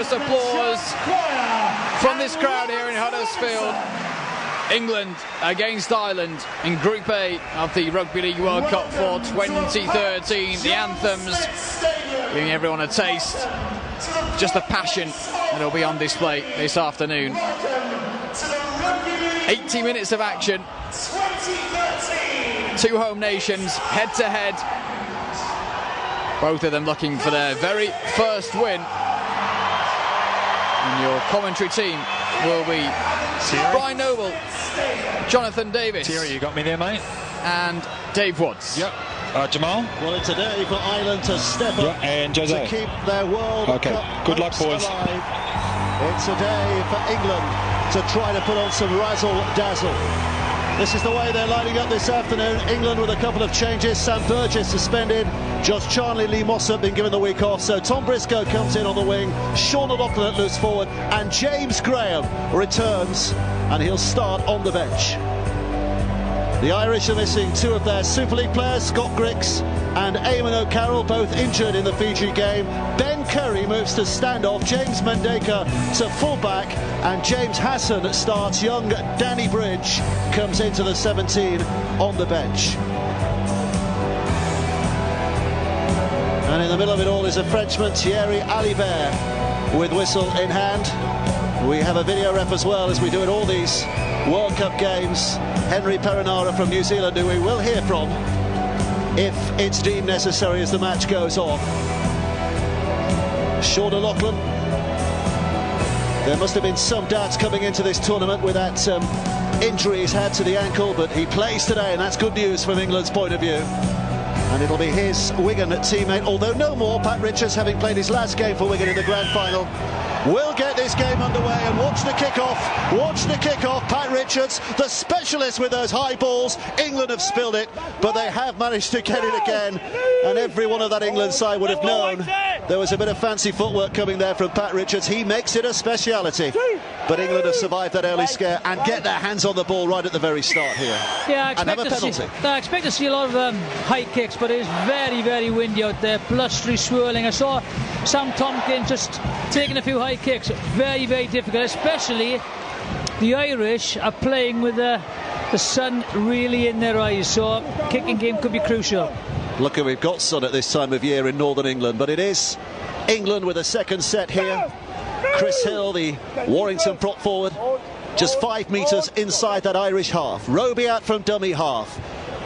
tremendous applause from this crowd here in Huddersfield. England against Ireland in Group A of the Rugby League World Cup for 2013. The anthems giving everyone a taste, just the passion that will be on display this afternoon. 80 minutes of action, two home nations head to head, both of them looking for their very first win. And your commentary team will be Brian Noble, Jonathan Davis. Thierry, you got me there, mate. And Dave Watts. Yep. Jamal. Well, it's a day for Ireland to step up and Jose. to keep their World Cup good luck, boys. alive. It's a day for England to try to put on some razzle-dazzle. This is the way they're lining up this afternoon. England with a couple of changes. Sam Burgess suspended. Josh Charnley, Lee Mossop been given the week off. So Tom Briscoe comes in on the wing. Sean O'Loughlin at loose forward. And James Graham returns. And he'll start on the bench. The Irish are missing two of their Super League players, Scott Griggs and Eamon O'Carroll, both injured in the Fiji game. Ben Curry moves to standoff, James Mendeka to fullback, and James Hassan starts. Young Danny Bridge comes into the 17 on the bench. And in the middle of it all is a Frenchman, Thierry Alibert, with whistle in hand. We have a video ref as well, as we do at all these World Cup games. Henry Perinara from New Zealand, who we will hear from if it's deemed necessary as the match goes on. Sean O'Loughlin. There must have been some doubts coming into this tournament with that injury he's had to the ankle, but he plays today, and that's good news from England's point of view. And it'll be his Wigan teammate, although no more. Pat Richards, having played his last game for Wigan in the grand final, will get this game underway. And watch the kick-off. Watch the kick-off. Pat Richards, the specialist with those high balls. England have spilled it, but they have managed to get it again. And every one of that England side would have known there was a bit of fancy footwork coming there from Pat Richards. He makes it a speciality. But England have survived that early scare and get their hands on the ball right at the very start here. Yeah, I and have a penalty. I expect to see a lot of high kicks, but it is very, very windy out there, blustery, swirling. I saw Sam Tompkins just taking a few high kicks. Very, very difficult, especially the Irish are playing with the sun really in their eyes, so kicking game could be crucial. Look, we've got sun at this time of year in Northern England, but it is England with a second set here. Chris Hill, the Warrington prop forward, just 5 metres inside that Irish half. Roby out from dummy half.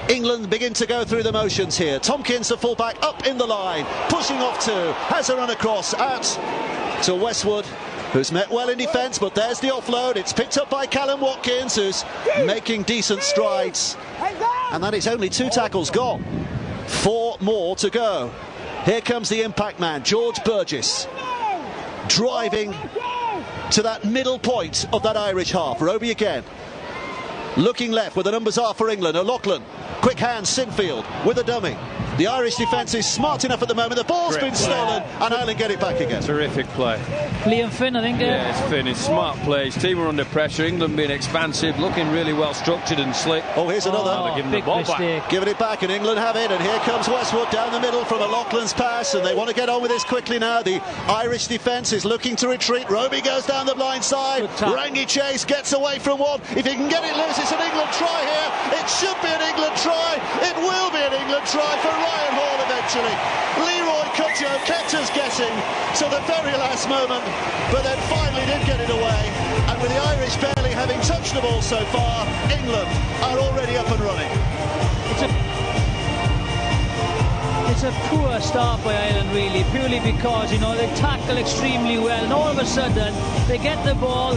England begin to go through the motions here. Tompkins, the fullback, up in the line, pushing off two, has a run across, out to Westwood, who's met well in defence, but there's the offload. It's picked up by Callum Watkins, who's making decent strides. And that is only 2 tackles gone. 4 more to go. Here comes the impact man, George Burgess, driving to that middle point of that Irish half. Roby again, looking left where the numbers are for England. O'Loughlin, quick hand, Sinfield with a dummy. The Irish defence is smart enough at the moment. The ball's been stolen, and Ireland get it back again. Terrific play. Liam Finn, I think. Yeah, it's Finn. It's smart plays. Team are under pressure. England being expansive, looking really well structured and slick. Oh, here's another. Giving the ball back. Giving it back, and England have it. And here comes Westwood down the middle from O'Loughlin's pass, and they want to get on with this quickly now. The Irish defence is looking to retreat. Roby goes down the blind side. Rangi Chase gets away from one. If he can get it loose, it's an England try here. It should be an England try. It will be an England try for Ryan Hall eventually. Leroy Cudjoe kept us guessing to the very last moment, but then finally did get it away. And with the Irish barely having touched the ball so far, England are already up and running. It's a poor start by Ireland, really, purely because, you know, they tackle extremely well, and all of a sudden they get the ball,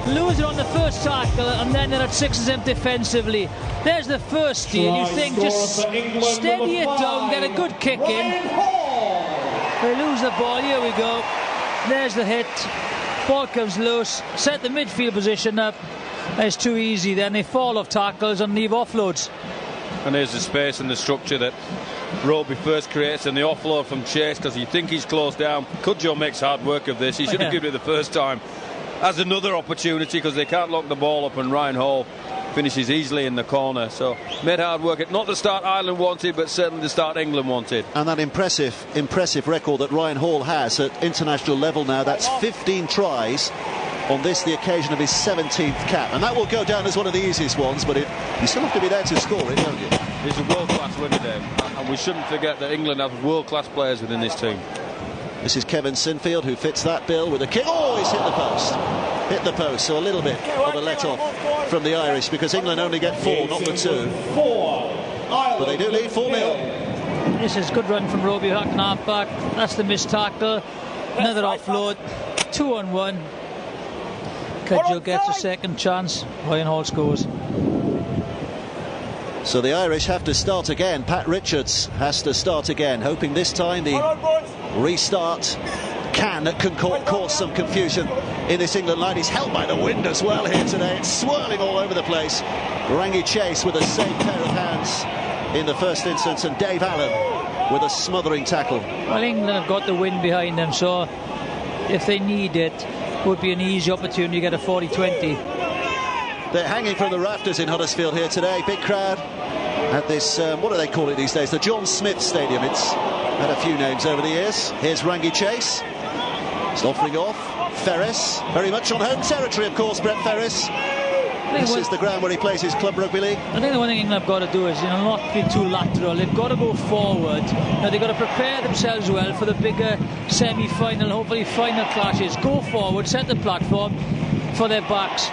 lose it on the first tackle, and then they're at 6 of them defensively. There's the first steal. You think just steady it down, get a good kick in. They lose the ball. Here we go. There's the hit. Ball comes loose. Set the midfield position up. It's too easy. Then they fall off tackles and leave offloads. And there's the space and the structure that Roby first creates, and the offload from Chase, because you think he's closed down. Cudjoe makes hard work of this. He should have given it the first time. Has another opportunity because they can't lock the ball up, and Ryan Hall finishes easily in the corner. So made hard work. Not the start Ireland wanted, but certainly the start England wanted. And that impressive record that Ryan Hall has at international level now, that's 15 tries on this, the occasion of his 17th cap. And that will go down as one of the easiest ones, but you still have to be there to score it, don't you? He's a world-class winner, Dave. And we shouldn't forget that England have world-class players within this team. This is Kevin Sinfield, who fits that bill with a kick. Oh, he's hit the post. Hit the post, so a little bit of a let-off from the Irish, because England only get 4, not the 2. But they do lead 4-0. This is good run from Robbie Hutton, half back. That's the missed tackle. Another offload. 2-on-1. Cudjoe gets a second chance. Ryan Hall scores. So the Irish have to start again. Pat Richards has to start again, hoping this time the restart can cause some confusion in this England line. He's held by the wind as well here today. It's swirling all over the place. Rangi Chase with a safe pair of hands in the first instance, and Dave Allen with a smothering tackle. Well, England have got the wind behind them, so if they need it, would be an easy opportunity to get a 40-20. They're hanging from the rafters in Huddersfield here today. Big crowd at this, what do they call it these days? The John Smith Stadium. It's had a few names over the years. Here's Rangi Chase. He's offering off. Ferris, very much on home territory, of course, Brett Ferris. This is the ground where he plays his club rugby league. I think the one thing England have got to do is, not be too lateral. They've got to go forward. They've got to prepare themselves well for the bigger semi-final, hopefully final clashes. Go forward, set the platform for their backs.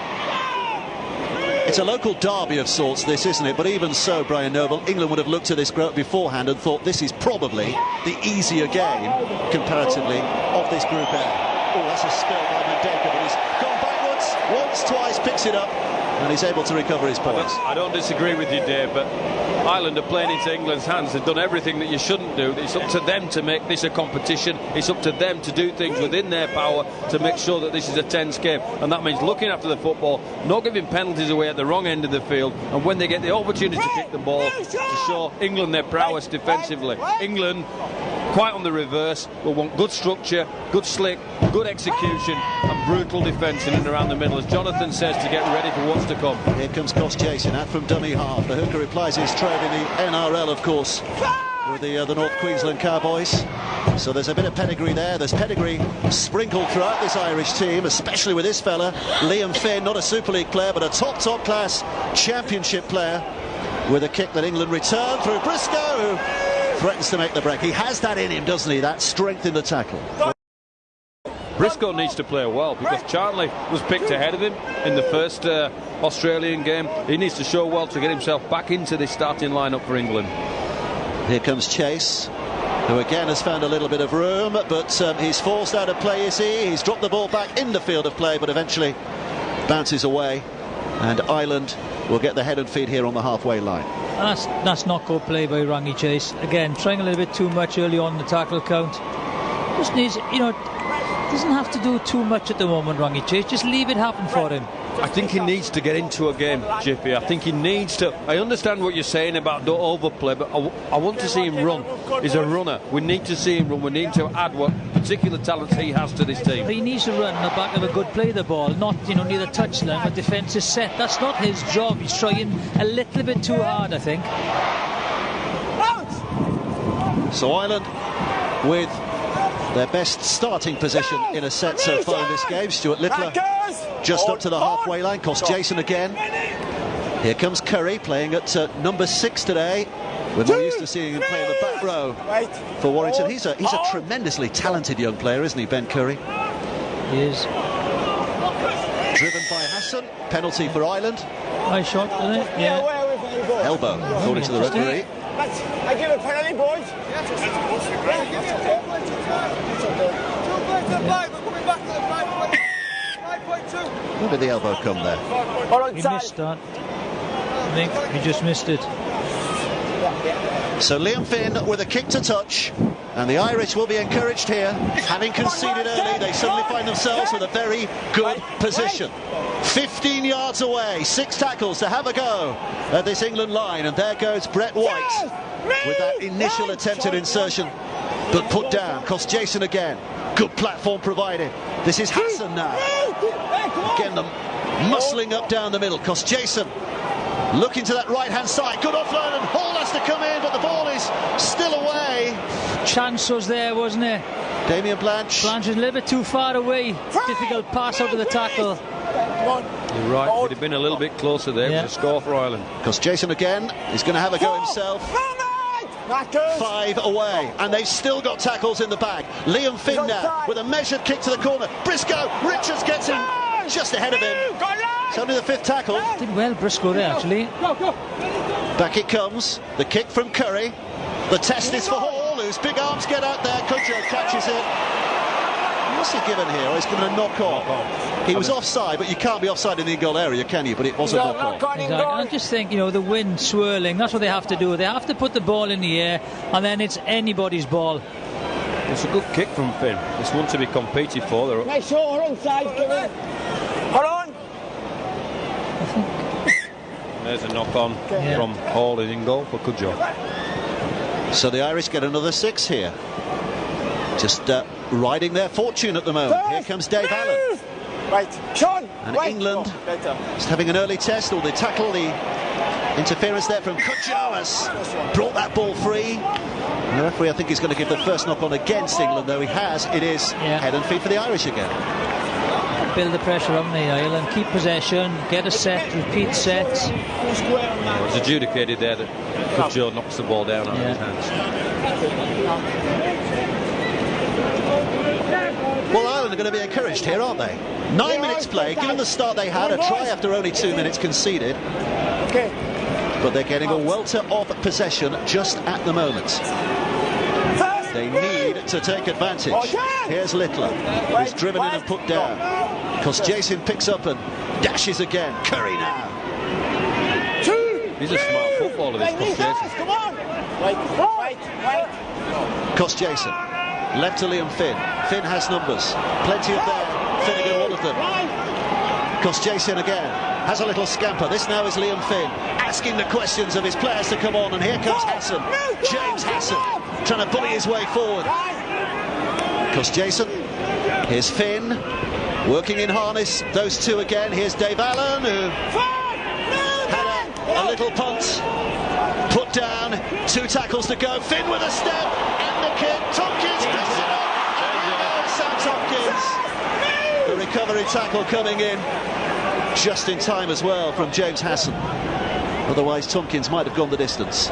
It's a local derby of sorts, this, isn't it? But even so, Brian Noble, England would have looked at this group beforehand and thought this is probably the easier game, comparatively, of this Group A. Oh, that's a spill by Mendeka, but he's gone backwards once, twice, picks it up, and he's able to recover his points. I don't disagree with you, Dave, but Ireland are playing into England's hands. They've done everything that you shouldn't do. It's up to them to make this a competition. It's up to them to do things within their power to make sure that this is a tense game. And that means looking after the football, not giving penalties away at the wrong end of the field, and when they get the opportunity to kick the ball, to show England their prowess defensively. England, quite on the reverse, will want good structure, good slick, good execution, and brutal defence in and around the middle, as Jonathan says, to get ready for what's to come. Here comes Cos Jason out from dummy half. The hooker replies his trade in the NRL, of course, with the North Queensland Cowboys. So there's a bit of pedigree there. There's pedigree sprinkled throughout this Irish team, especially with this fella, Liam Finn, not a Super League player, but a top class championship player, with a kick that England return through Briscoe, who threatens to make the break. He has that in him, doesn't he? That strength in the tackle. Briscoe needs to play well, because Charnley was picked ahead of him in the first Australian game. He needs to show well to get himself back into this starting lineup for England. Here comes Chase, who again has found a little bit of room, but he's forced out of play, you see. He's dropped the ball back in the field of play, but eventually bounces away, and Ireland will get the head and feet here on the halfway line. And that's not good play by Rangi Chase. Again, trying a little bit too much early on the tackle count. Just needs, doesn't have to do too much at the moment, Rangi Chase. Just leave it happen for him. I think he needs to get into a game, Jippy. I think he needs to. I understand what you're saying about don't overplay, but I want to see him run. He's a runner. We need to see him run. We need to add what particular talents he has to this team. He needs to run on the back of a good play the ball, not near the touchline when defence is set. That's not his job. He's trying a little bit too hard, I think. So Ireland with their best starting position in a set so far in this game. Stuart Littler just up to the halfway line. Cos Jason again. Here comes Curry playing at number 6 today. We're more used to seeing him play in the back row for Warrington. He's a tremendously talented young player, isn't he, Ben Curry? He is. Driven by Hassan. Penalty for Ireland. Nice shot, isn't it? Yeah. Elbow, according to the referee. I give a penalty, boys. Where did the elbow come there? He missed that. I think he just missed it. So Liam Finn with a kick to touch, and the Irish will be encouraged here. Having conceded early, they suddenly find themselves with a very good position. 15 yards away, 6 tackles to have a go at this England line, and there goes Brett White with that initial attempted insertion, but put down. Cos Jason again. Good platform provided. This is Hassan now. Again, them muscling up down the middle. Cos Jason Looking to that right-hand side, good offload, and Hall has to come in, but the ball is still away. Chance was there, wasn't it? Damien Blanche. Blanche is a little bit too far away. Difficult pass out of the tackle. You're right, would have been a little bit closer there. It was a score for Ireland. Because Jason again is going to have a go himself. 5 away, and they've still got tackles in the bag. Liam Finn now with a measured kick to the corner. Briscoe, Richards gets him just ahead of him. It's only the 5th tackle. Did well, Briscoe there, actually. Back it comes. The kick from Curry. The test is for Hall, whose big arms get out there. Cudjoe catches it. What's he given here? Oh, he's given a knock-on. He was offside, but you can't be offside in the in-goal area, can you? But it was a knock-on. Exactly. I just think, you know, the wind swirling, that's what they have to do. They have to put the ball in the air, and then it's anybody's ball. It's a good kick from Finn. It's one to be competed for. Make sure we're onside, Kevin. Hold on. There's a knock-on from Hall in goal for Cudjoe. So the Irish get another 6 here. Just riding their fortune at the moment. Here comes Dave Allen. Right, Sean. And England just having an early test. Or they tackle the interference there from Cudjoe has brought that ball free. And the referee, I think, is going to give the first knock-on against England, though he has. It is head and feet for the Irish again. Build the pressure on the Ireland, keep possession, get a set, repeat sets. It was adjudicated there that Cudjoe knocks the ball down out of his hands. Well, Ireland are going to be encouraged here, aren't they? 9 minutes play, given the start they had, a try after only 2 minutes conceded. But they're getting a welter of possession just at the moment. They need to take advantage. Here's Littler, who's driven in and put down. Because Jason picks up and dashes again. Curry now. He's a smart footballer, this Cos Jason. Cos Jason. Left to Liam Finn. Finn has numbers. Plenty of there. Finnegan, all of them. Cos Jason again. Has a little scamper. This now is Liam Finn asking the questions of his players to come on. And here comes Hassan. James Hassan trying to bully his way forward. Cos Jason. Here's Finn. Working in harness. Those two again. Here's Dave Allen, who had a little punt. Put down. 2 tackles to go. Finn with a step. And the kick. Tompkins picks it up. Sam Tompkins. The recovery tackle coming in just in time as well from James Hassan. Otherwise Tompkins might have gone the distance.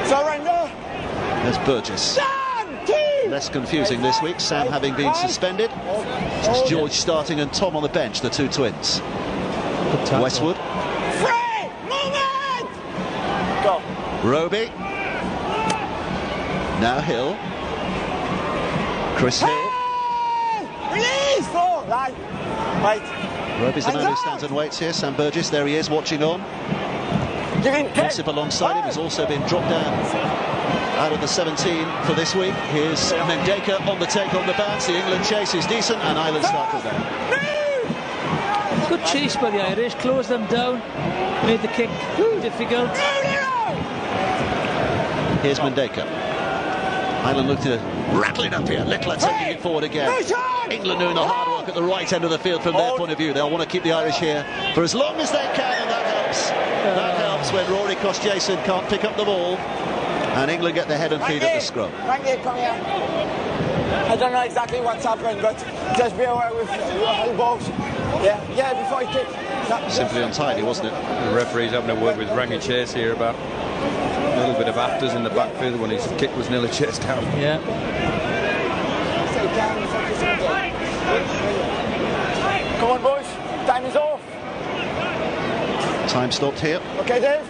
Surrender. There's Burgess. Less confusing this week, Sam having been suspended. It's George starting and Tom on the bench, the 2 twins. Westwood. Free movement. Go. Roby. Now Hill. Chris Hill. Release. Four. Right. Roby's the man who stands and waits here. Sam Burgess, there he is, watching on. Josip alongside him has also been dropped down out of the 17 for this week. Here's Mendeca on the take on the bounce. The England chase is decent, and Ireland start with that. Good chase by the Irish, closed them down, made the kick difficult. Here's Mendeca. Ireland look to rattle it up here. Littler taking it forward again. England doing the hard work at the right end of the field from their point of view. They'll want to keep the Irish here for as long as they can, and that helps. That helps when Rory Cos-Jason can't pick up the ball. And England get their head and feet at the scrum. Randy, come here. I don't know exactly what's happened, but just be aware with your elbows. Yeah, before he kicks. Simply untidy, wasn't it? The referee's having a word with Rangi Chase here about a little bit of afters in the backfield when his kick was nearly chased down. Yeah. Come on, boys. Time is off. Time stopped here. Okay, Dave.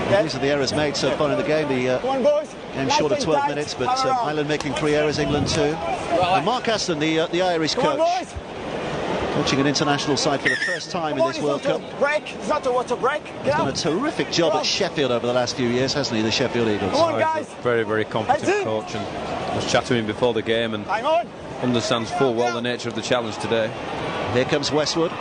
These are the errors made so far in the game. The Come on, boys. game short of 12 minutes, but Ireland making 3 errors, England 2. And Mark Aston, the Irish coach, coaching an international side for the first time in this World Cup. It's not a water break. He's done a terrific job at Sheffield over the last few years, hasn't he, the Sheffield Eagles? Come on, guys. Very, very competent coach, and I was chatting to him before the game and understands full well the nature of the challenge today. Here comes Westwood.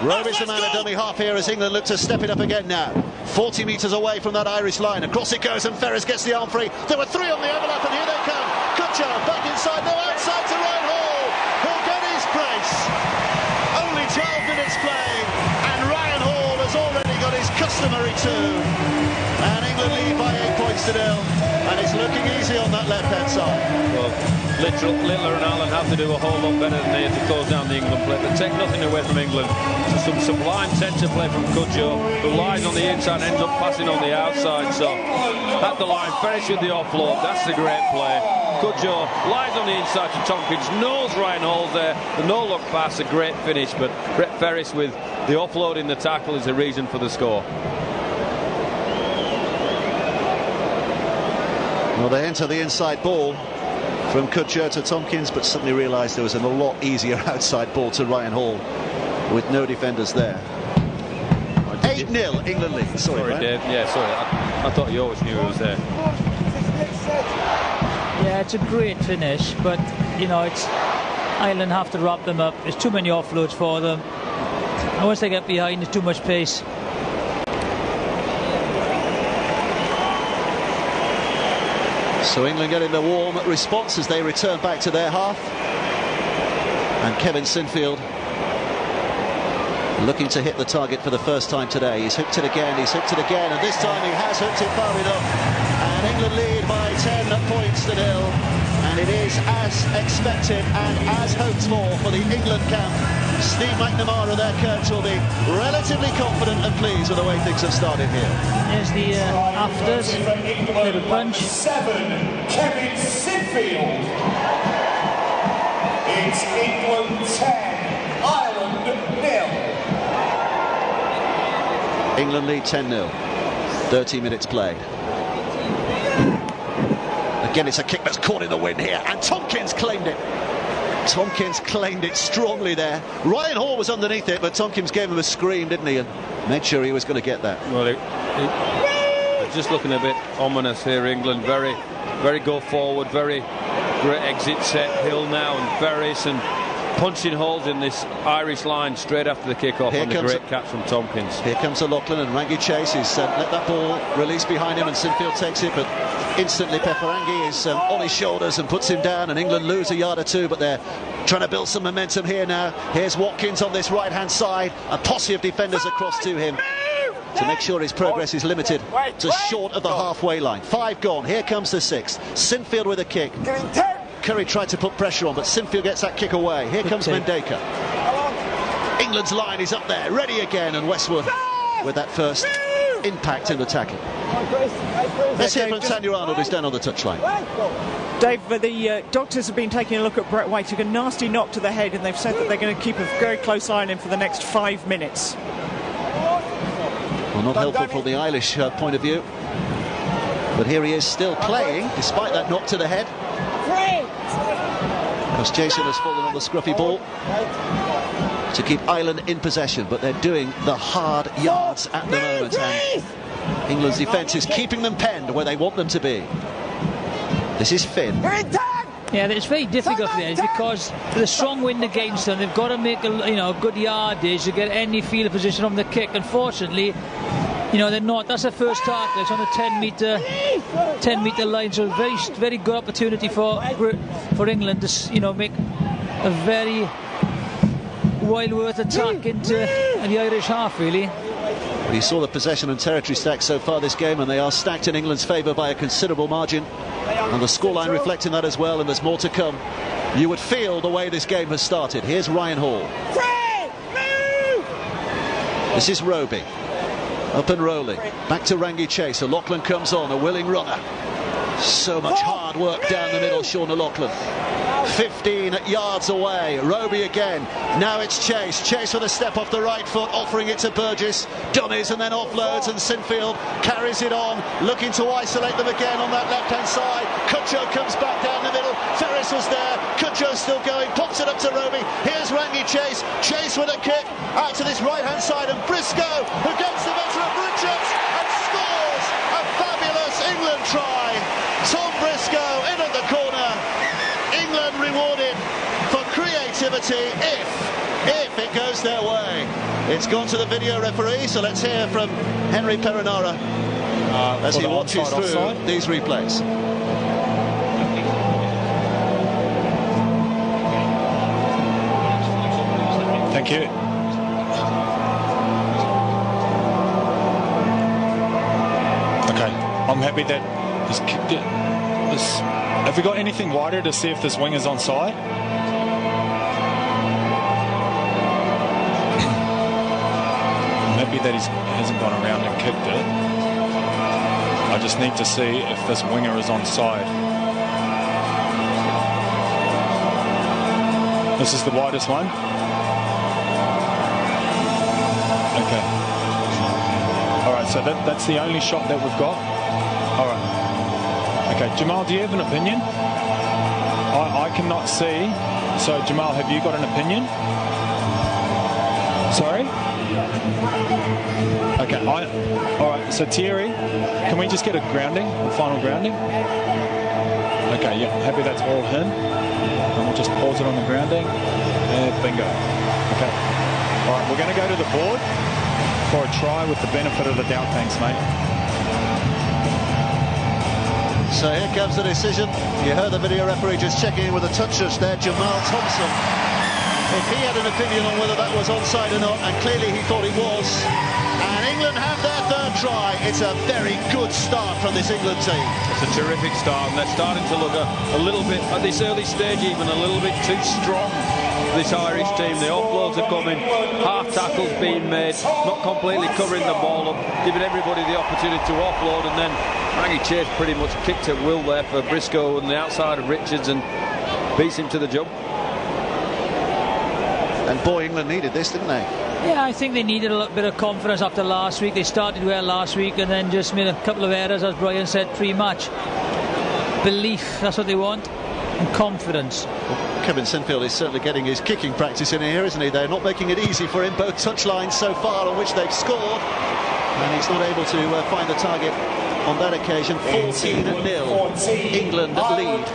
Roby's the man at dummy half here as England look to step it up again now. 40 metres away from that Irish line. Across it goes and Ferris gets the arm free. There were 3 on the overlap and here they come. Cudjoe back inside, no outside to Ryan Hall. He'll get his brace. customary 2. And England lead by 8 points to 0. And it's looking easy on that left-hand side. Well, Littler and Allen have to do a whole lot better than they to close down the England play. But take nothing away from England. So some sublime centre play from Cudjoe, who lies on the inside and ends up passing on the outside. So at the line, Ferris with the offload. That's the great play. Cudjoe lies on the inside to Tompkins, knows Ryan Hall's there. The no-look pass, a great finish. But Brett Ferris with the offload in the tackle is the reason for the score. Well, they enter the inside ball from Cudjoe to Tompkins, but suddenly realised there was a lot easier outside ball to Ryan Hall with no defenders there. 8-0 England lead. Sorry, Dave. Yeah, sorry. I thought you always knew he was there. Yeah, it's a great finish, but you know, it's Ireland have to wrap them up. There's too many offloads for them. And once they get behind, there's too much pace. So England getting the warm response as they return back to their half. And Kevin Sinfield looking to hit the target for the first time today. He's hooked it again, and this time he has hooked it far enough. And England lead by 10 points to 0. And it is as expected and as hoped for the England camp. Steve McNamara, their coach, will be relatively confident and pleased with the way things have started here. There's the afters, little punch. 7, Kevin Sinfield. It's England 10, Ireland 0. England lead 10-0. 30 minutes played. Again, it's a kick that's caught in the wind here, and Tompkins claimed it. Tompkins claimed it strongly there. Ryan Hall was underneath it, but Tompkins gave him a scream, didn't he? And made sure he was going to get that. Well, it's just looking a bit ominous here, England. Very, very go forward, very great exit set. Hill now and Ferris and punching holes in this Irish line straight after the kick-off, and the great catch from Tompkins. Here comes O'Loughlin, and Rangi Chase is let that ball release behind him, and Sinfield takes it, but instantly Peferangi is on his shoulders and puts him down, and England lose a yard or two, but they're trying to build some momentum here now. Here's Watkins on this right-hand side, a posse of defenders across to him to make sure his progress is limited to short of the halfway line. 5 gone, here comes the 6th. Sinfield with a kick. Curry tried to put pressure on, but Sinfield gets that kick away. Here comes Mendeka. England's line is up there, ready again, and Westwood with that first impact in the tackle. Let's hear from Tanya Arnold, who's down on the touchline. Dave, the doctors have been taking a look at Brett White. Took a nasty knock to the head, and they've said that they're going to keep a very close eye on him for the next 5 minutes. Well, not helpful from the Irish point of view. But here he is still playing, despite that knock to the head. Because Jason has fallen on the scruffy ball to keep Ireland in possession, but they're doing the hard yards at the moment, and England's defence is keeping them penned where they want them to be. This is Finn. Yeah, it's very difficult for them because the strong wind against them. They've got to make a good yardage to get any field position on the kick. Unfortunately, they're not. That's the first tackle. It's on the 10-metre line, so very good opportunity for England to make a very Wild-worth attack into the Irish half, really. Well, you saw the possession and territory stacks so far this game, and they are stacked in England's favour by a considerable margin, and the scoreline reflecting that as well, and there's more to come. You would feel the way this game has started. Here's Ryan Hall. This is Roby. Up and rolling. Back to Rangi Chase. O'Loughlin comes on, a willing runner. So much hard work down the middle, Sean O'Loughlin. 15 yards away. Roby again. Now it's Chase. Chase with a step off the right foot, offering it to Burgess. Dummies and then offloads, and Sinfield carries it on, looking to isolate them again on that left-hand side. Cudjoe comes back down the middle. Ferris was there. Cudjoe still going. Pops it up to Roby. Here's Rangi Chase. Chase with a kick out to this right-hand side, and Briscoe, who gets the better of Richards and scores a fabulous England try. Tom Briscoe in at the corner. England rewarded for creativity if it goes their way. It's gone to the video referee, so let's hear from Henry Perinara as he watches through these replays. Thank you. Okay, I'm happy that he's kicked it. Have we got anything wider to see if this wing is onside? I'm happy that he hasn't gone around and kicked it. I just need to see if this winger is onside. This is the widest one. Okay. All right, so that's the only shot that we've got. All right. Okay, Jamal, do you have an opinion? I cannot see. So, Jamal, have you got an opinion? Sorry? Okay, all right, so Thierry, can we just get a grounding, a final grounding? Okay, yeah, happy that's all him. And we'll just pause it on the grounding. And bingo. Okay. All right, we're going to go to the board for a try with the benefit of the doubt. Thanks, mate. So here comes the decision. You heard the video referee just checking in with the touches there, Jamal Thompson. If he had an opinion on whether that was onside or not, and clearly he thought it was. And England have their third try. It's a very good start from this England team. It's a terrific start, and they're starting to look a little bit, at this early stage even, a little bit too strong. This Irish team, the offloads are coming, half tackles being made, not completely covering the ball up, giving everybody the opportunity to offload, and then Maggie Chase pretty much kicked at will there for Briscoe on the outside of Richards and beats him to the jump. And boy, England needed this, didn't they? Yeah, I think they needed a little bit of confidence after last week. They started well last week and then just made a couple of errors, as Brian said, pre-match. Belief, that's what they want, and confidence. Well, Kevin Sinfield is certainly getting his kicking practice in here, isn't he? They're not making it easy for him, both touchlines so far on which they've scored. And he's not able to find the target on that occasion. 14-0, England lead.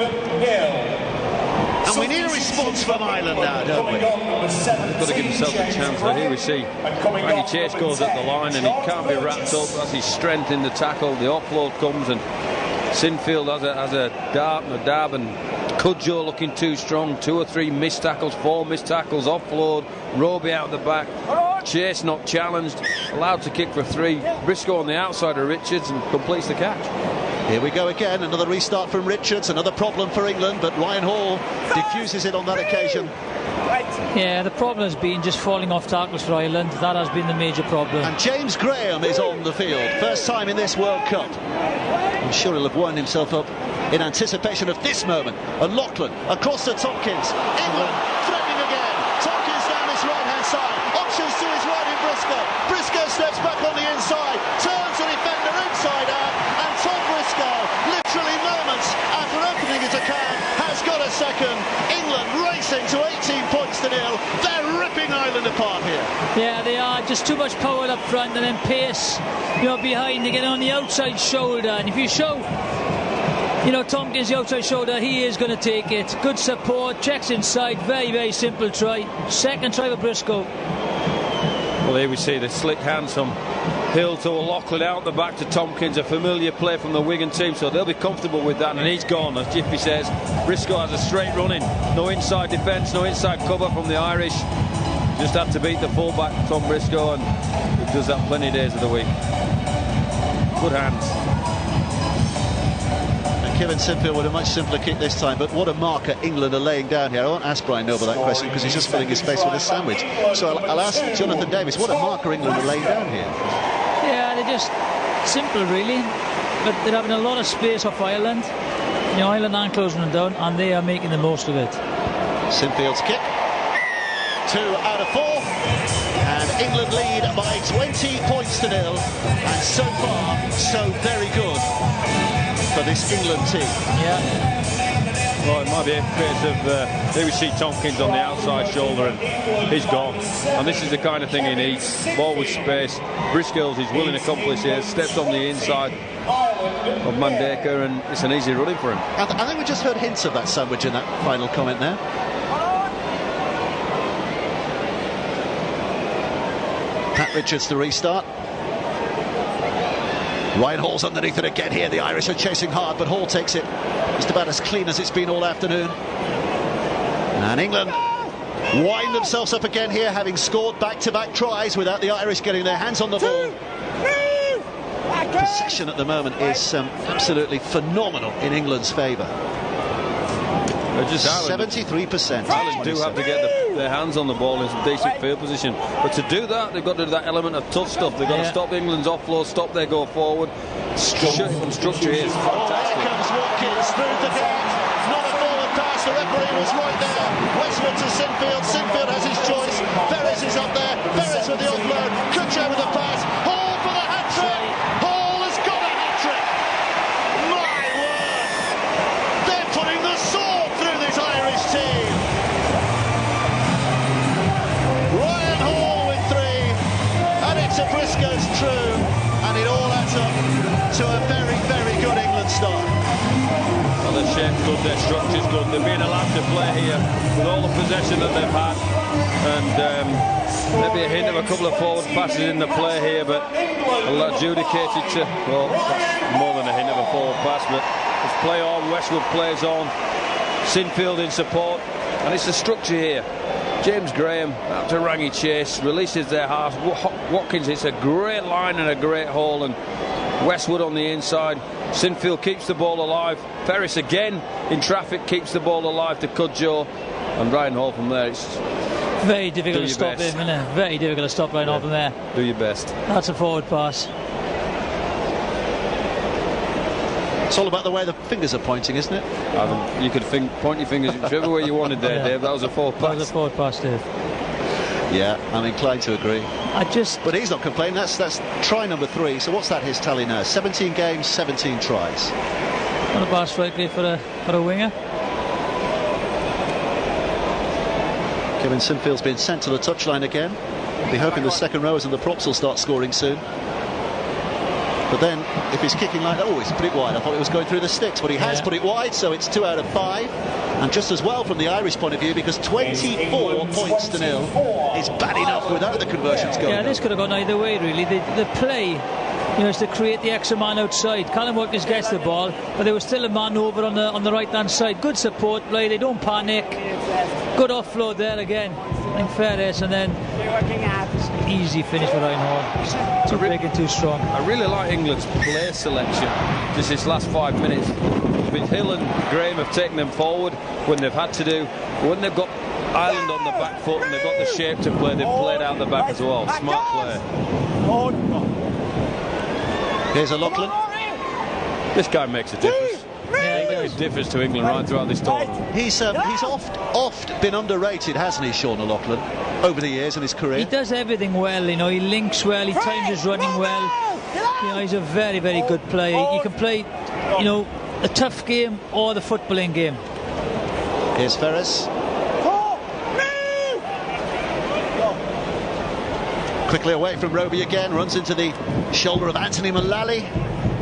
And we need a response from Ireland now, don't we? They've got to give themselves a chance. But here we see Maggie Chase goes at the line and he can't be wrapped up. That's his strength in the tackle. The offload comes and Sinfield has a dab and Cudjoe looking too strong. 2 or 3 missed tackles, 4 missed tackles, offload, Roby out the back. Chase not challenged, allowed to kick for 3. Briscoe on the outside of Richards and completes the catch. Here we go again, another restart from Richards, another problem for England, but Ryan Hall diffuses it on that occasion. Yeah, the problem has been just falling off tackles for Ireland. That has been the major problem. And James Graham is on the field, first time in this World Cup. I'm sure he'll have wound himself up in anticipation of this moment. And Lachlan across to Tompkins. England threatening again. Tompkins down his right-hand side. Options to his right in Briscoe. Briscoe steps back on the inside, turns the defender inside out, and Tom Briscoe, literally moments after opening his account, has got a second. England racing to 18 points to 0. They're ripping Ireland apart here. Yeah, they are. Just too much power up front and then pace, behind. They get on the outside shoulder, and if you show, Tompkins the outside shoulder, he is going to take it. Good support, checks inside, very, very simple try. Second try for Briscoe. Well, here we see the slick hands from Hill to O'Loughlin out the back to Tompkins, a familiar play from the Wigan team, so they'll be comfortable with that, and he's gone, as Jiffy says. Briscoe has a straight run in, no inside defence, no inside cover from the Irish. Just had to beat the fullback, Tom Briscoe, and he does that plenty of days of the week. Good hands. Kevin Sinfield with a much simpler kick this time, but what a marker England are laying down here. I won't ask Brian Noble that question because he's just filling his face with a sandwich. So I'll ask Jonathan Davis, what a marker England are laying down here. Yeah, they're just simple really, but they're having a lot of space off Ireland. Ireland aren't closing them down and they are making the most of it. Sinfield's kick, 2 out of 4, and England lead by 20 points to 0, and so far so very good for this England team. Yeah. Well, it might be a case of here we see Tompkins on the outside shoulder and he's gone. And this is the kind of thing he needs. Ball with space. Briscoe's his willing accomplice here. Steps on the inside of Mandeka and it's an easy running for him. I think we just heard hints of that sandwich in that final comment there. Pat Richards to restart. Ryan Hall's underneath it again here. The Irish are chasing hard, but Hall takes it just about as clean as it's been all afternoon. And England wind themselves up again here, having scored back-to-back tries without the Irish getting their hands on the ball. possession at the moment is absolutely phenomenal in England's favour. 73%. Ireland do have to get their hands on the ball in some decent field position, but to do that they've got to do that element of tough stuff. They've got to stop England's offload, stop their go forward. Structure here is fantastic. Here comes Watkins through the gap. Not a forward pass. The referee was right there. Westwood to Sinfield. Sinfield has his choice. Ferris is up there. Ferris with the offload. Kutcher with the pass. Hall for the hat-trick. Hall has got a hat-trick. My word. They're putting the sword through this Irish team. Ryan Hall with 3. And it's a Briscoe's true. And it all adds up to a very, very good England start. Well, their shape's good, their structure's good. They've been allowed to play here with all the possession that they've had. And maybe a hint of a couple of forward passes in the play here, but adjudicated to, well, that's more than a hint of a forward pass, but it's play on, Westwood plays on, Sinfield in support, and it's the structure here. James Graham out to Rangi Chase, releases their half. Watkins, it's a great line and a great haul, and Westwood on the inside. Sinfield keeps the ball alive. Ferris again in traffic keeps the ball alive to Cudjoe, and Ryan Hall from there. It's very difficult to stop him, isn't it? Very difficult to stop Ryan Hall from there. Do your best. That's a forward pass. It's all about the way the fingers are pointing, isn't it? You could point your fingers whichever way you wanted there, Dave. That was a forward pass. That was a forward pass, Dave. Yeah, I'm inclined to agree. But he's not complaining. That's try number 3. So what's that, his tally now? 17 games, 17 tries. Not a bad strike play for a winger. Kevin Sinfield's been sent to the touchline again. Be hoping the second rowers and the props will start scoring soon. But then, if he's kicking like that, oh, he's put it wide. I thought it was going through the sticks, but he has put it wide, so it's 2 out of 5. And just as well from the Irish point of view, because 24 points to 0 is bad enough without the conversions going. Yeah, this could have gone either way, really. The play, is to create the extra man outside. Callum Watkins gets the ball, but there was still a man over on the right-hand side. Good support play. They don't panic. Good offload there again. In fairness, and then easy finish for Ryan Hall. Too big and too strong. I really like England's play selection just this last 5 minutes. But Hill and Graham have taken them forward when they've had to do. When they've got Ireland on the back foot and they've got the shape to play, they've played out the back as well. Smart play. Here's a Lachlan. This guy makes a difference. It differs to England right throughout this tournament. He's oft been underrated, hasn't he, Sean O'Loughlin, over the years in his career? He does everything well, he links well, he times his running well. He's a very, very good player. He can play, a tough game or the footballing game. Here's Ferris. Quickly away from Roby again, runs into the shoulder of Anthony Mullally.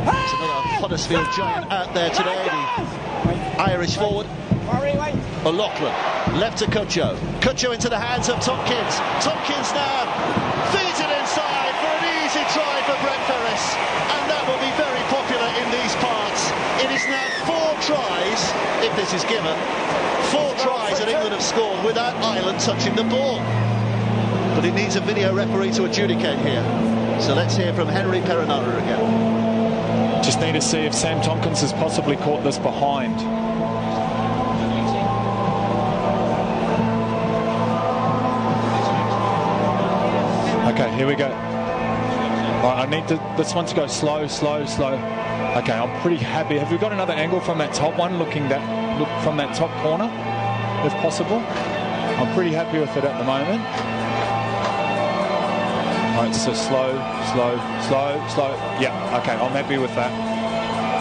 There's another Huddersfield giant out there today, the Irish forward. O'Loughlin, left to Cudjoe. Cudjoe into the hands of Tompkins. Tompkins now feeds it inside for an easy try for Brett Ferris. And that will be very popular in these parts. It is now 4 tries, if this is given. 4 tries that England have scored without Ireland touching the ball. But it needs a video referee to adjudicate here. So let's hear from Henry Perinara again. Just need to see if Sam Tompkins has possibly caught this behind. Okay, here we go. Right, I need this one to go slow. Okay, I'm pretty happy. Have we got another angle from that top one, look from that top corner, if possible? I'm pretty happy with it at the moment. Right, so slow. Yeah, okay, I'm happy with that.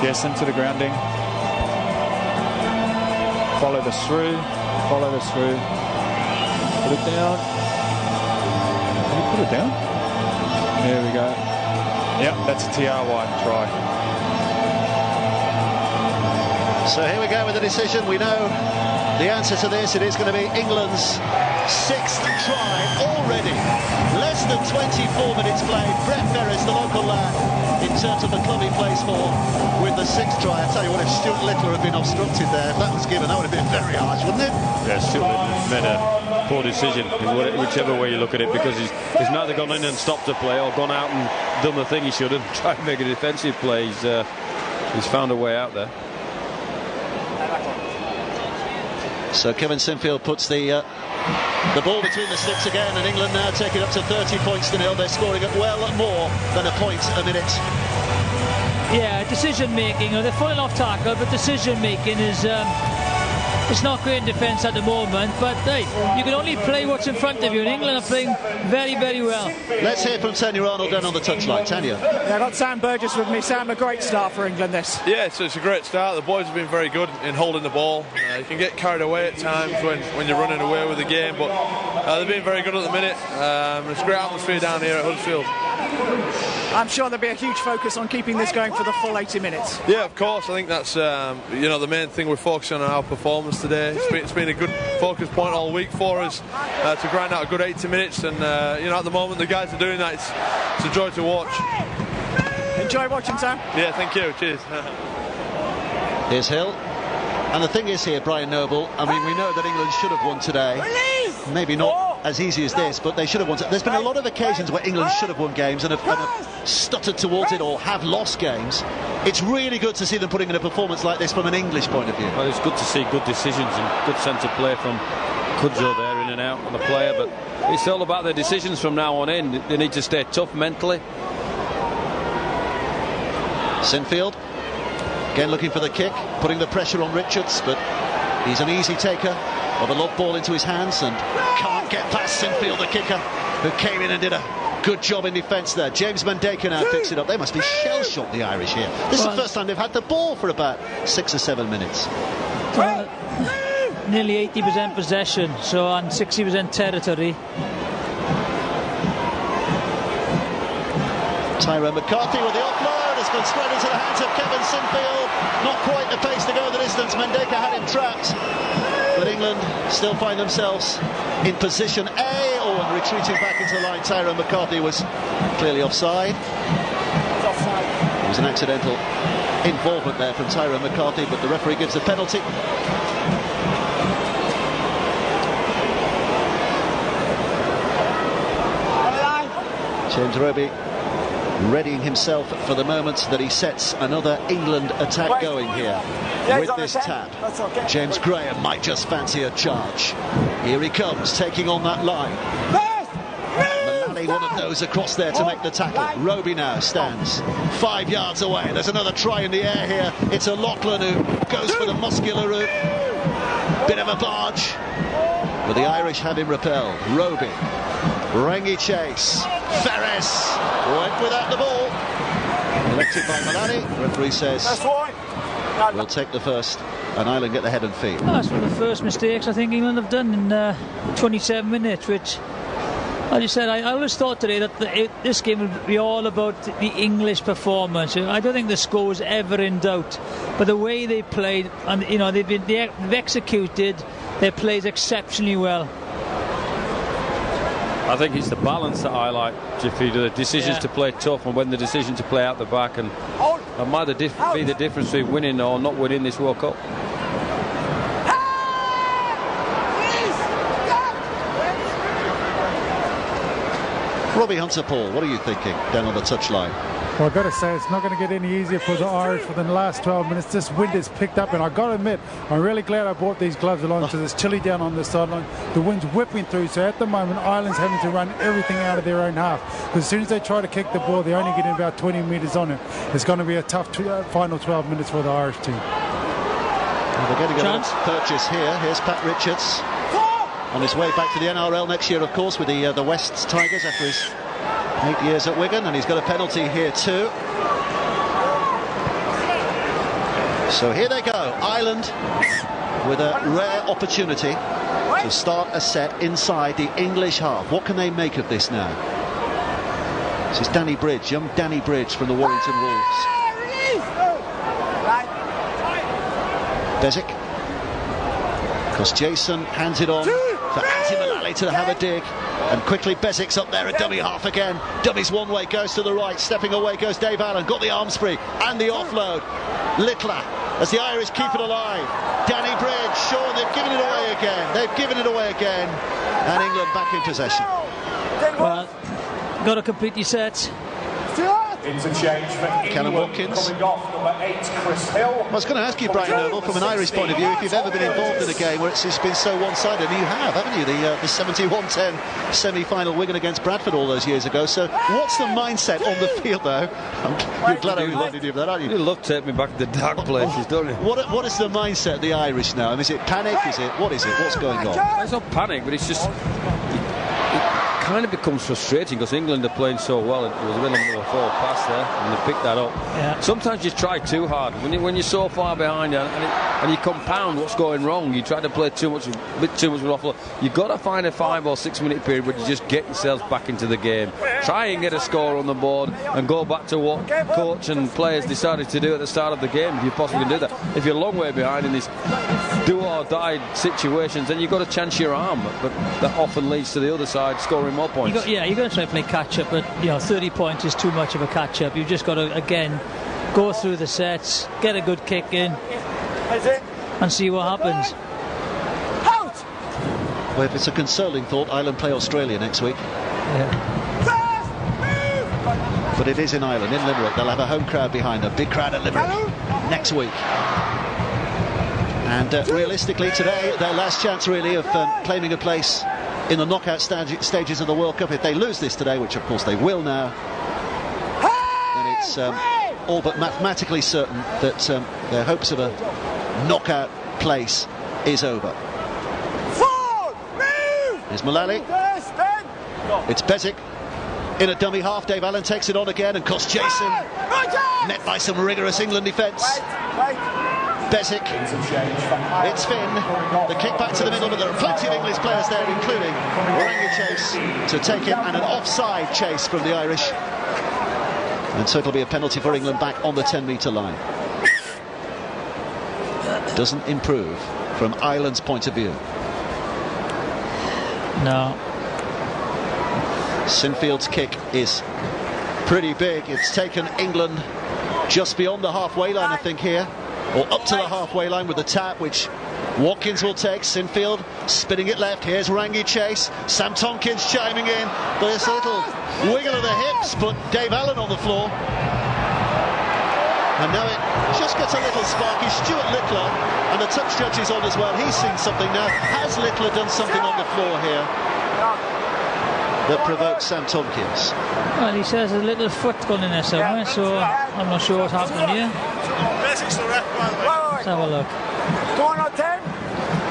Yes, into the grounding. Follow this through. Put it down. Can you put it down? There we go. Yep, that's a TRY try. So here we go with the decision. We know the answer to this. It is going to be England's 6th try already. Less than 24 minutes played. Brett Ferris, the local lad, in terms of the club he plays for, with the 6th try. I tell you what, if Stuart Littler had been obstructed there, if that was given, that would have been very harsh, wouldn't it? Yeah, Stuart Littler's made a poor decision, whichever way you look at it, because he's neither gone in and stopped a play or gone out and done the thing he should have, tried to make a defensive play. He's found a way out there. So Kevin Sinfield puts the ball between the sticks again, and England now take it up to 30 points to nil. They're scoring at well more than a point a minute. Yeah, decision making. They're falling off tackle, but decision making is it's not great in defence at the moment. But hey, you can only play what's in front of you, and England are playing very, very well. Let's hear from Tanya Arnold down on the touchline. Tanya. Yeah, I've got Sam Burgess with me. Sam, a great start for England this. Yeah, so it's a great start. The boys have been very good in holding the ball. You can get carried away at times when you're running away with the game, but they've been very good at the minute. It's a great atmosphere down here at Huddersfield. I'm sure there'll be a huge focus on keeping this going for the full 80 minutes. Yeah, of course. I think that's the main thing we're focusing on our performance today. It's been a good focus point all week for us to grind out a good 80 minutes, and at the moment the guys are doing that. It's a joy to watch. Enjoy watching, Sam. Yeah, thank you. Cheers. Here's Hill. And the thing is here, Brian Noble, I mean, we know that England should have won today. Maybe not as easy as this, but they should have won. There's been a lot of occasions where England should have won games and have stuttered towards it or have lost games. It's really good to see them putting in a performance like this from an English point of view. Well, it's good to see good decisions and good sense of play from Kudzo there, in and out on the player, but it's all about their decisions from now on in. They need to stay tough mentally. Sinfield again looking for the kick, putting the pressure on Richards, but he's an easy taker of a lob ball into his hands and can't get past Sinfield, the kicker, who came in and did a good job in defence there. James Mandeka now picks it up. They must be shell-shocked, the Irish here. This is the first time they've had the ball for about 6 or 7 minutes. Nearly 80% possession, so on 60% territory. Tyrone McCarthy with the offload. Has gone straight into the hands of Kevin Sinfield. Not quite the pace to go the distance. Mandeka had him trapped, but England still find themselves in position A. And retreating back into the line. Tyrone McCarthy was clearly offside. It was an accidental involvement there from Tyrone McCarthy, but the referee gives the penalty. James Roby readying himself for the moment that he sets another England attack going here with this tap. James Graham might just fancy a charge. Here he comes, taking on that line. Mullally, one of those across there to make the tackle. Roby now stands 5 yards away. There's another try in the air here. It's a Lachlan who goes for the muscular route. Bit of a barge, but the Irish have him repelled. Roby, Rengi chase. Ferris went without the ball. Elected by Mullally. Referee says we'll take the first, and Ireland get the head and feet. That's one of the first mistakes I think England have done in 27 minutes, which, as you said, I always thought today that this game would be all about the English performance. I don't think the score was ever in doubt, but the way they played, and they've executed their plays exceptionally well. I think it's the balance that I like, Jiffy, the decisions to play tough and when the decision to play out the back, and that might be the difference between winning or not winning this World Cup. Robbie Hunter-Paul, what are you thinking down on the touchline? Well, I've got to say, it's not going to get any easier for the Irish for the last 12 minutes. This wind is picked up, and I've got to admit, I'm really glad I brought these gloves along because it's chilly down on the sideline. The wind's whipping through, so at the moment, Ireland's having to run everything out of their own half. Because as soon as they try to kick the ball, they only get in about 20 metres on it. It's going to be a tough final 12 minutes for the Irish team. Well, they're going to get a purchase here. Here's Pat Richards on his way back to the NRL next year, of course, with the West Tigers after his 8 years at Wigan, and he's got a penalty here too. So here they go, Ireland with a rare opportunity to start a set inside the English half. What can they make of this now? This is Danny Bridge, young Danny Bridge from the Warrington Wolves. Bezic, because Jason hands it on for Anthony Mullally to have a dig, and quickly Bezic's up there at dummy half again. Dummy's one way, goes to the right, stepping away goes Dave Allen, got the arm spree and the offload. Littler as the Irish keep it alive. Danny Bridge, Sean, they've given it away again. They've given it away again. And England back in possession. Well, got to complete your sets. Interchange for Callum England Watkins. coming off, number 8, Chris Hill. I was going to ask you, Brian Noble, from an Irish point of view, if you've ever been involved in a game where it's just been so one-sided, and you have, haven't you? The 71-10 semi-final Wigan against Bradford all those years ago. So what's the mindset on the field, though? You're glad I reminded you of that, aren't you? You love to take me back to the dark places, don't you? What is the mindset of the Irish now? Is it panic? What is it? What's going on? It's not panic, but it's just... It kind of becomes frustrating because England are playing so well, and it was a bit of a forward pass there, and they picked that up. Yeah. Sometimes you try too hard when you're so far behind, and you compound what's going wrong. You try to play a bit too much with offload. You've got to find a 5 or 6 minute period where you just get yourselves back into the game. Try and get a score on the board and go back to what coach and players decided to do at the start of the game, if you possibly can do that. If you're a long way behind in these do or die situations, then you've got to chance your arm, but that often leads to the other side scoring more points. You're going to try to play catch up, but 30 points is too much of a catch up. You've just got to again go through the sets, get a good kick in, and see what happens. Well, if it's a consoling thought, Ireland play Australia next week. Yeah. But it is in Ireland, in Limerick. They'll have a home crowd behind them. Big crowd at Limerick next week. And realistically today, their last chance really of claiming a place in the knockout stages of the World Cup. If they lose this today, which of course they will now, then it's all but mathematically certain that their hopes of a knockout place is over. Here's Mullally. It's Bezic in a dummy half. Dave Allen takes it on again and costs Jason. Met by some rigorous England defence. Bezic, it's Finn, the kick back to the middle, but there are plenty of English players there, including Rangi Chase to take it, and an offside chase from the Irish, and so it'll be a penalty for England back on the 10-metre line. Doesn't improve from Ireland's point of view. No. Sinfield's kick is pretty big. It's taken England just beyond the halfway line, I think, here. Or up to the halfway line with the tap, which Watkins will take. Sinfield spinning it left. Here's Rangi Chase. Sam Tompkins chiming in. But it's a little wiggle of the hips, but Dave Allen on the floor. And now it just gets a little sparky. Stuart Littler, and the touch judge is on as well. He's seen something now. Has Littler done something on the floor here that provokes Sam Tompkins? Well, he says a little foot gone in there somewhere, so I'm not sure what's happened here. Let's have a look. Go on 10.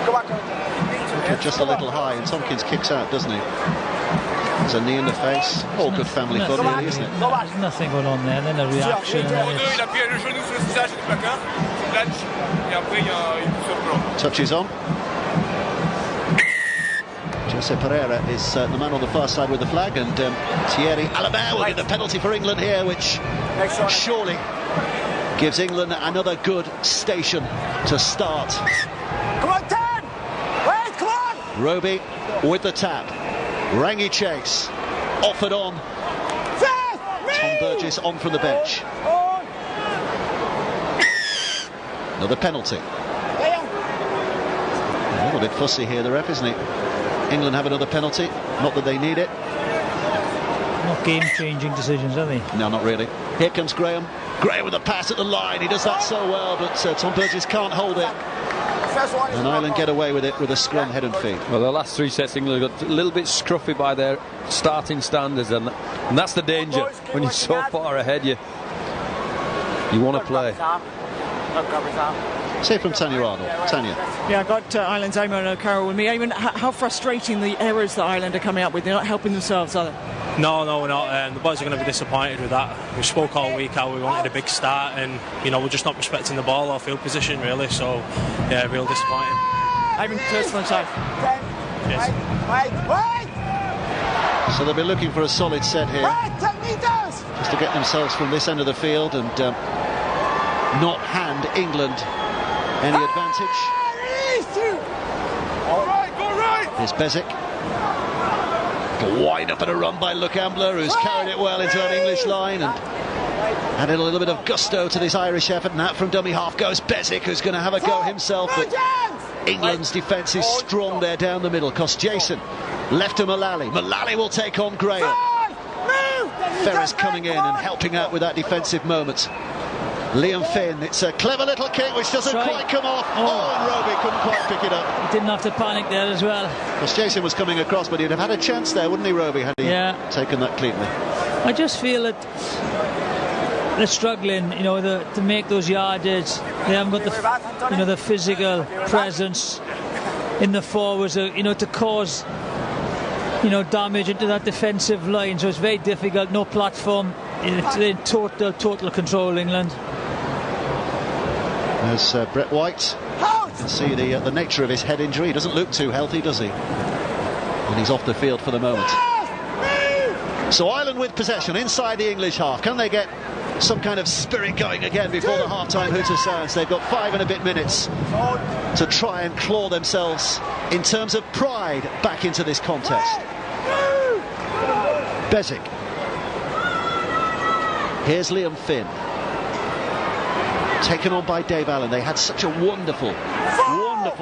Go back. Just a little high, and Tompkins kicks out, doesn't he? There's a knee in the face. All good family fun, really, isn't it? There's nothing going on there. Then a reaction. Touches on. Jose Pereira is the man on the far side with the flag, and Thierry Alabama will get the penalty for England here, which surely gives England another good station to start. Come on, 10! Wait, come on! Roby with the tap. Rangi Chase offered on. Tom Burgess on from the bench. Another penalty. A little bit fussy here, the ref, isn't he? England have another penalty. Not that they need it. Not game-changing decisions, are they? No, not really. Here comes Graham. Graham with a pass at the line. He does that so well, but Tom Burgess can't hold it. And Ireland get away with it with a scrum head and feet. Well, the last 3 sets England got a little bit scruffy by their starting standards, and that's the danger. When you're so far ahead, you want to play. Say from Tanya Arnold. Tanya. Yeah, I got Ireland's Eamon O'Carroll with me. Eamon, how frustrating the errors that Ireland are coming up with. They're not helping themselves, are they? No, we're not. The boys are going to be disappointed with that. We spoke all week how we wanted a big start, and we're just not respecting the ball or field position really. So yeah, real disappointing. Eamon, first on side. Cheers. Wait! So they'll be looking for a solid set here, just to get themselves from this end of the field and not hand England any advantage. All right. Here's Bezic. A wind up and a run by Luke Ambler, who's carried it well into an English line, and Added a little bit of gusto to this Irish effort, and out from dummy half goes Bezic, who's going to have a go himself, but England's defence is strong there down the middle. Jason left to Mullally. Mullally will take on Graham. Ferris coming in and helping out with that defensive moment. Liam Finn, it's a clever little kick which doesn't quite come off. And Roby couldn't quite pick it up. He didn't have to panic there as well. Jason was coming across, but he'd have had a chance there, wouldn't he, Roby, had he taken that cleanly? I just feel that they're struggling, you know, to make those yardages. They haven't got the, you know, the physical presence in the forwards, you know, to cause, you know, damage into that defensive line. So it's very difficult. No platform. It's in total control, England. There's Brett White. You can see the nature of his head injury. He doesn't look too healthy, does he? And he's off the field for the moment. So Ireland with possession inside the English half. Can they get some kind of spirit going again before the half-time hooter sounds? They've got 5 and a bit minutes to try and claw themselves in terms of pride back into this contest. Bezic. Here's Liam Finn. Taken on by Dave Allen. They had such a wonderful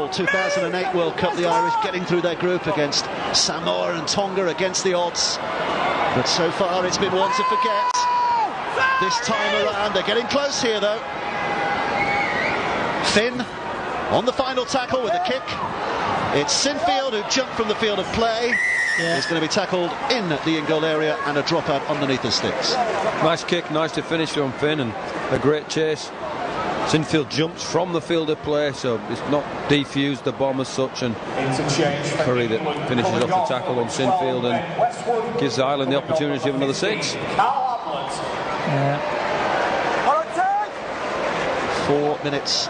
2008 World Cup, the Irish, getting through their group against Samoa and Tonga against the odds. But so far it's been one to forget. This time around, they're getting close here though. Finn on the final tackle with a kick. It's Sinfield who jumped from the field of play. He's going to be tackled in the in-goal area and a dropout underneath the sticks. Nice kick, nice to finish from Finn, and a great chase. Sinfield jumps from the field of play, so it's not defused the bomb as such, and Curry that finishes off the tackle on Sinfield and gives Ireland the opportunity of another 6. 4 minutes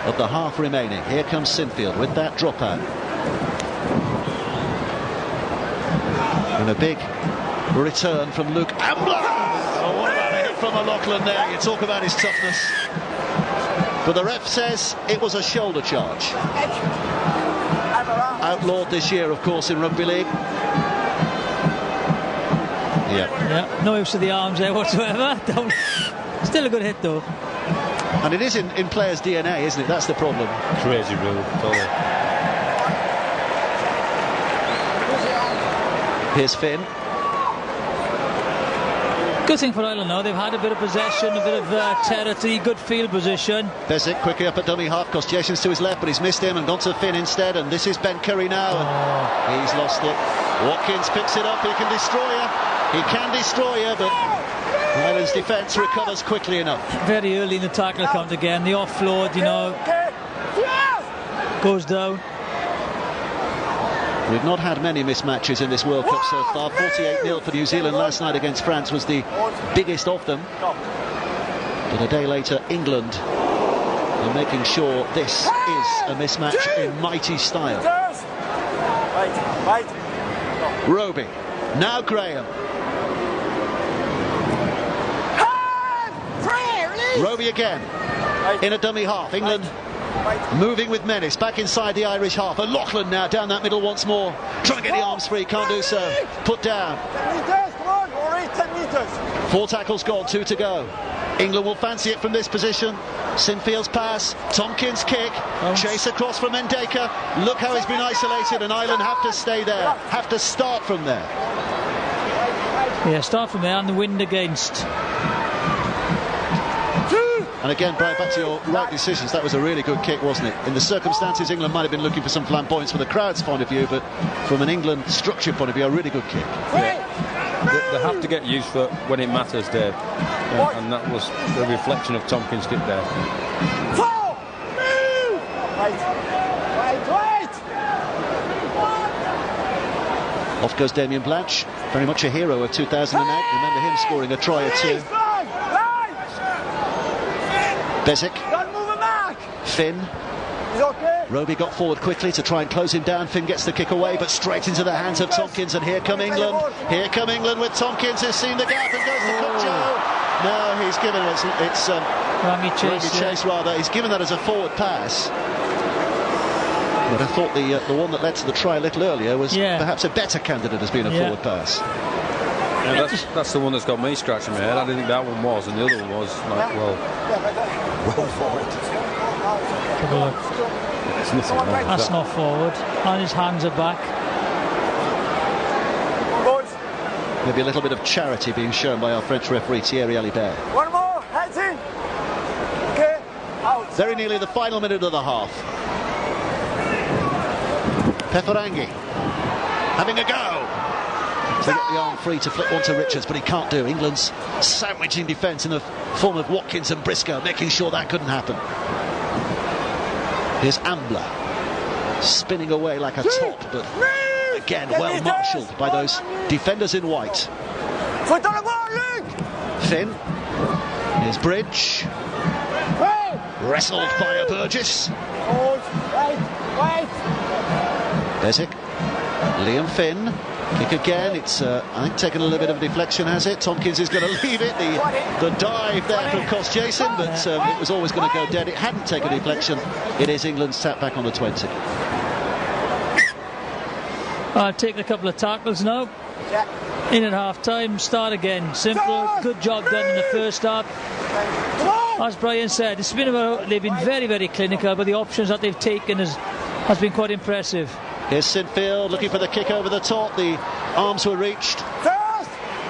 of the half remaining. Here comes Sinfield with that dropout. And a big return from Luke Ambler. Oh, what about a hit from O'Loughlin there? You talk about his toughness. But the ref says it was a shoulder charge. Outlawed this year, of course, in rugby league. No use of the arms there whatsoever. Still a good hit, though. And it is in players' DNA, isn't it? That's the problem. Crazy rule, totally. Here's Finn. Good thing for Ireland now. They've had a bit of possession, a bit of territory, good field position. Bezic quickly up at dummy half. Jason's to his left, but he's missed him and gone to Finn instead. And this is Ben Curry now. And he's lost it. Watkins picks it up. He can destroy her. He can destroy her, but Ireland's defence recovers quickly enough. Very early in the tackle count again. The offload, you know, goes down. We've not had many mismatches in this World Cup so far. 48-0 for New Zealand last night against France was the biggest of them. But a day later, England are making sure this is a mismatch in mighty style. Roby, now Graham. Roby again, in a dummy half. England moving with menace, back inside the Irish half. O'Loughlin now down that middle once more. Trying to get the arms free, can't do so. Put down. 4 tackles gone, 2 to go. England will fancy it from this position. Sinfield's pass, Tompkins' kick, chase across from Mendeka. Look how he's been isolated, and Ireland have to stay there, have to start from there. Yeah, start from there, and the wind against. And again, Brian, back to your right decisions, that was a really good kick, wasn't it? In the circumstances, England might have been looking for some flamboyance from the crowd's point of view, but from an England structure point of view, a really good kick. Yeah. They have to get used for when it matters, Dave. And that was the reflection of Tompkins' kick there. Off goes Damien Blanche, very much a hero of 2008. Remember him scoring a try or 2. Bezic. Finn. Roby got forward quickly to try and close him down. Finn gets the kick away, but straight into the hands of Tompkins. And here come England. Here come England with Tompkins, who's seen the gap and goes to Cutjo. No, he's given it. It's Rami Chase, rather. He's given that as a forward pass. But I thought the one that led to the try a little earlier was perhaps a better candidate as being a forward pass. Yeah, that's the one that's got me scratching my head. I didn't think that one was, and the other one was like, well forward. Have a look. There's nothing wrong with That's that. not forward, and his hands are back. Maybe a little bit of charity being shown by our French referee Thierry Alibert. One more, heads in. Okay, out. Very nearly the final minute of the half. Peferangi having a go to get the arm free to flip one to Richards, but he can't do. England's sandwiching defence in the form of Watkins and Briscoe, making sure that couldn't happen. Here's Ambler spinning away like a top, but again well marshalled by those defenders in white. Foot on the ball, Luke. Finn. Here's Bridge. Wrestled by a Burgess. Wait. Besic. Liam Finn. Kick again. It's, I think, taken a little bit of a deflection, has it? Tompkins is going to leave it. The dive there could cost Jason, but it was always going to go dead. It hadn't taken a deflection. It is England's tap back on the 20. I'll take a couple of tackles now. In at half time, start again. Simple, good job done in the first half. As Brian said, it's been they've been very, very clinical, but the options that they've taken has been quite impressive. Here's Sinfield looking for the kick over the top. The arms were reached.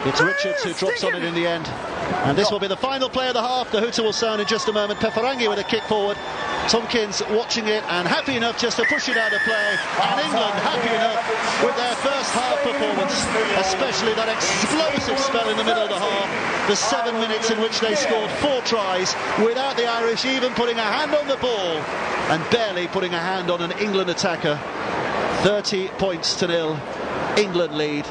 It's Richards who drops on it in the end. And this will be the final play of the half. The hooter will sound in just a moment. Peferangi with a kick forward. Tompkins watching it and happy enough just to push it out of play. And England happy enough with their first half performance, especially that explosive spell in the middle of the half. The 7 minutes in which they scored 4 tries without the Irish even putting a hand on the ball and barely putting a hand on an England attacker. 30 points to 0. England lead.